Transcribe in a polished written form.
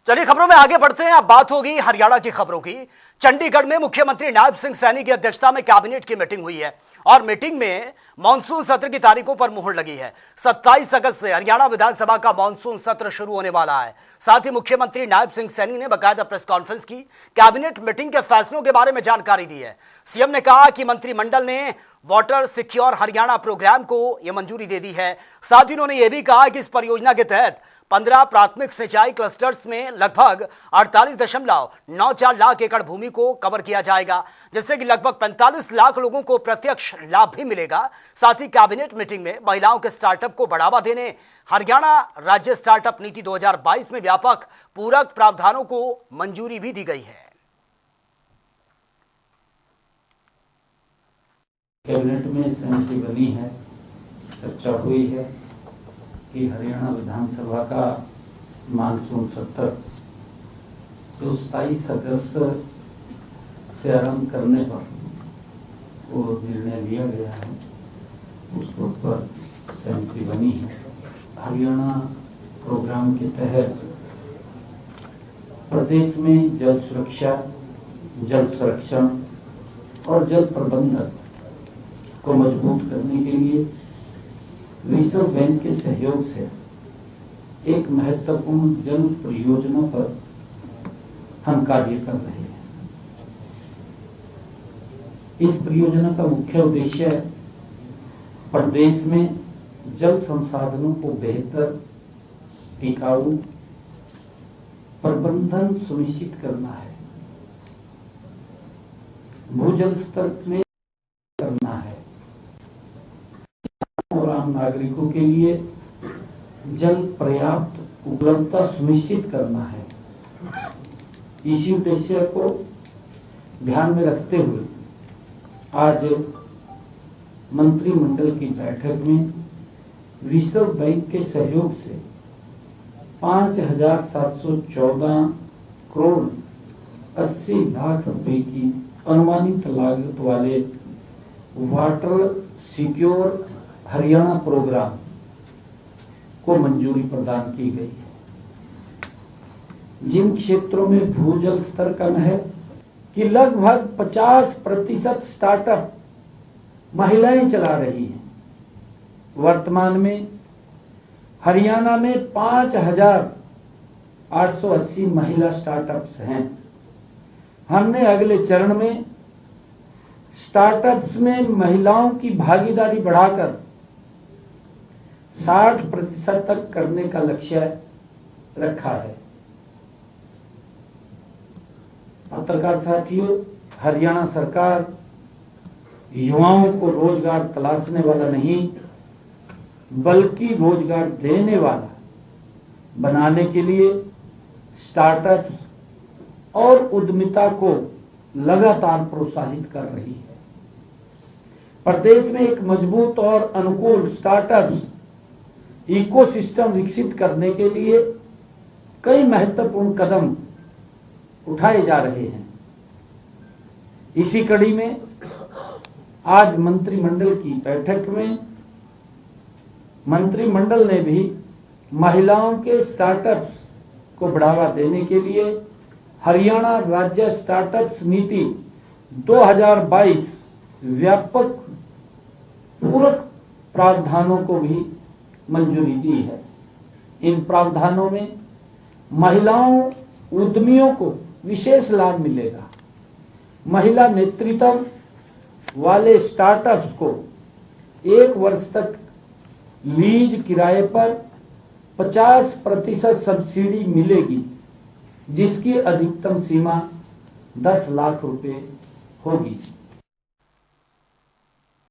चलिए खबरों में आगे बढ़ते हैं। अब बात होगी हरियाणा की खबरों की। चंडीगढ़ में मुख्यमंत्री नायब सिंह सैनी की अध्यक्षता में कैबिनेट की मीटिंग हुई है और मीटिंग में मानसून सत्र की तारीखों पर मुहर लगी है। 27 अगस्त से हरियाणा विधानसभा का मानसून सत्र शुरू होने वाला है। साथ ही मुख्यमंत्री नायब सिंह सैनी ने बाकायदा प्रेस कॉन्फ्रेंस की कैबिनेट मीटिंग के फैसलों के बारे में जानकारी दी है। सीएम ने कहा कि मंत्रिमंडल ने वाटर सिक्योर हरियाणा प्रोग्राम को यह मंजूरी दे दी है। साथ ही उन्होंने यह भी कहा कि इस परियोजना के तहत 15 प्राथमिक सिंचाई क्लस्टर्स में लगभग 48.94 लाख एकड़ भूमि को कवर किया जाएगा, जिससे कि लगभग 45 लाख लोगों को प्रत्यक्ष लाभ भी मिलेगा। साथ ही कैबिनेट मीटिंग में महिलाओं के स्टार्टअप को बढ़ावा देने हरियाणा राज्य स्टार्टअप नीति 2022 में व्यापक पूरक प्रावधानों को मंजूरी भी दी गई है। कैबिनेट में सहमति बनी है, चर्चा हुई है कि हरियाणा विधानसभा का मानसून सत्र जो 27 अगस्त से आरंभ करने पर वो निर्णय लिया गया है, उसके ऊपर सहमति बनी है। हरियाणा प्रोग्राम के तहत प्रदेश में जल सुरक्षा, जल संरक्षण और जल प्रबंधन को मजबूत करने के लिए रिजर्व बैंक के सहयोग से एक महत्वपूर्ण जल परियोजना पर हम कार्य कर रहे हैं। इस परियोजना का मुख्य उद्देश्य प्रदेश में जल संसाधनों को बेहतर, टिकाऊ प्रबंधन सुनिश्चित करना है, भूजल स्तर में करना है और आम नागरिकों के लिए जल पर्याप्त उपलब्धता सुनिश्चित करना है। इसी उद्देश्य को ध्यान में रखते हुए आज मंत्रिमंडल की बैठक में रिजर्व बैंक के सहयोग से 5,714 करोड़ 80 लाख रुपए की अनुमानित लागत वाले वाटर सिक्योर हरियाणा प्रोग्राम को मंजूरी प्रदान की गई है। जिन क्षेत्रों में भूजल स्तर कम है कि लगभग 50% स्टार्टअप महिलाएं चला रही हैं। वर्तमान में हरियाणा में 5,880 महिला स्टार्टअप्स हैं। हमने अगले चरण में स्टार्टअप्स में महिलाओं की भागीदारी बढ़ाकर 60% तक करने का लक्ष्य रखा है। पत्रकार साथियों, हरियाणा सरकार युवाओं को रोजगार तलाशने वाला नहीं बल्कि रोजगार देने वाला बनाने के लिए स्टार्टअप्स और उद्यमिता को लगातार प्रोत्साहित कर रही है। प्रदेश में एक मजबूत और अनुकूल स्टार्टअप्स इकोसिस्टम विकसित करने के लिए कई महत्वपूर्ण कदम उठाए जा रहे हैं। इसी कड़ी में आज मंत्रिमंडल की बैठक में मंत्रिमंडल ने भी महिलाओं के स्टार्टअप्स को बढ़ावा देने के लिए हरियाणा राज्य स्टार्टअप्स नीति 2022 व्यापक पूरक प्रावधानों को भी मंजूरी दी है। इन प्रावधानों में महिलाओं उद्यमियों को विशेष लाभ मिलेगा। महिला नेतृत्व वाले स्टार्टअप्स को 1 वर्ष तक लीज किराए पर 50% सब्सिडी मिलेगी, जिसकी अधिकतम सीमा 10 लाख रुपए होगी।